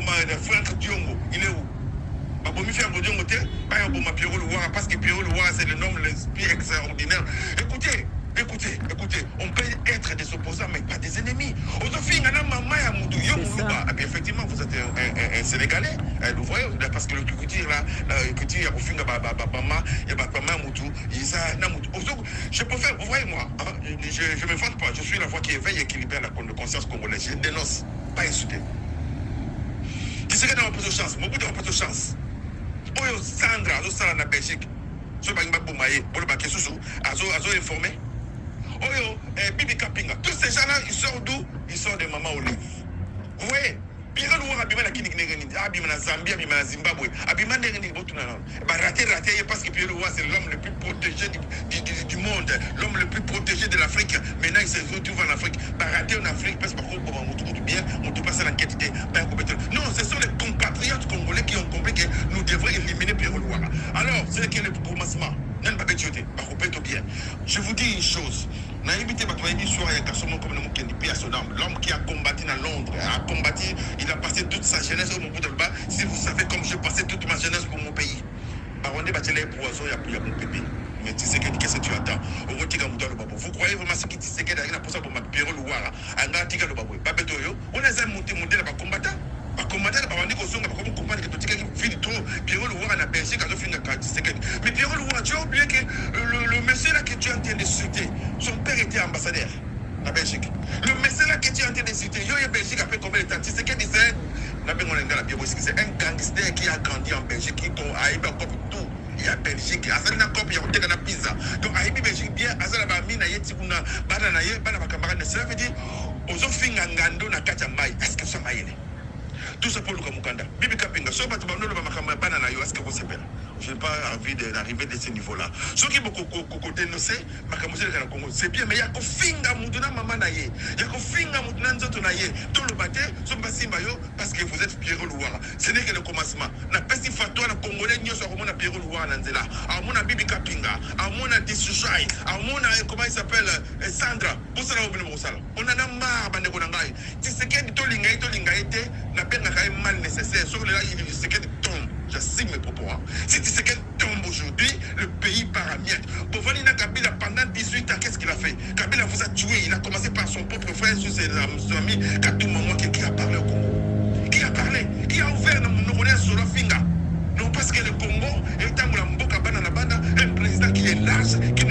comment Franck Diongo, il est où? Babomi fait un Diongo, pas un bon Pierrot Louara, parce que Pierrot Louara, c'est le nom l'esprit extraordinaire. Écoutez, on peut être des opposants, mais pas des ennemis. Effectivement, vous êtes un Sénégalais, vous voyez, parce que le Koutir, là, il y a je préfère, vous voyez, moi, je ne me vante pas, je suis la voix qui éveille et qui libère la conscience congolaise. Je dénonce, pas insulter. Tu sais que dans pas de chance, beaucoup de pas de chance. Oyo Sandra, Azo Sala na Belgique, so ba ngba bomaye, bolo ba kesusu, Azo informé. Oyo Bibi Kapinga, tous ces gens-là, ils sortent d'où? Ils sortent de Maman Olive. Vous voyez? Pierre Louara abima na Kinik Negeni, abima na Zambie, abima na Zimbabwe, abima Negeni Botuna. Bah raté, parce que Pierre Louara c'est l'homme le plus protégé du monde, l'homme le plus protégé de l'Afrique. Maintenant il se retrouve en Afrique. Bah raté en Afrique, parce que on trouve bien, on te passe à l'enquête. Non, ce sont les compatriotes congolais qui ont compris que nous devrions éliminer Pierre Louara. Alors, c'est quel est le commencement? Je vous dis une chose. L'homme qui a combattu dans Londres, il a passé toute sa jeunesse au Mobutu. Si vous savez comme j'ai passé toute ma jeunesse pour mon pays. Mais tu sais qu'est-ce que tu attends? Vous croyez vraiment ce qui dit c'est qu'il y a pour ça pour ma Pierre Louara? On a monté là combattant. Mais Pierre Louara, tu as oublié que le monsieur là que tu es en train de citer, son père était ambassadeur à Belgique. Le monsieur là que tu es en train de citer, il y a Belgique après combien de temps? Tu sais qu'il disait, c'est un gangster qui a grandi en Belgique, qui a eu tout. Il y a Belgique, il y a une pizza. Donc, il y a Belgique, il y a cela veut dire, est-ce que ça m'a aidé? Tout ça pour le Kamukanda. Bibi Kapinga, so batu bano ba makamba bana na yo, est-ce que vous savez? Je n'ai pas envie d'arriver de ce niveau-là. Ce qui beaucoup dénoncé, makamuse le Congo, c'est bien, mais il y a ko finga muduna mama na ye. Il y a ko finga muduna nzoto na ye. Tout le matin, so basimba yo parce que vous êtes Pierre Louara. Ce n'est que le commencement. Na pesi fatwa na Congolais nyoso ko mona Pierre Louara na nzela. A mona Bibi Kapinga, a mona Disushai, a mona comment il s'appelle Sandra. Bosala obino bosala. On en a marre bande ko ngai. Tu sais que to linga été na benga quand même mal nécessaire. Sauf là il sait que tombe. J'assume mes propos. Si tu sais qu'elle tombe aujourd'hui, le pays part à miettes. Bovalina Kabila, pendant 18 ans, qu'est-ce qu'il a fait? Kabila vous a tué. Il a commencé par son propre frère, sur ses amis, Katou Maman, qui a parlé au Congo. Qui a parlé? Qui a ouvert nos sur la finga? Non, parce que le Congo est un président qui est large, qui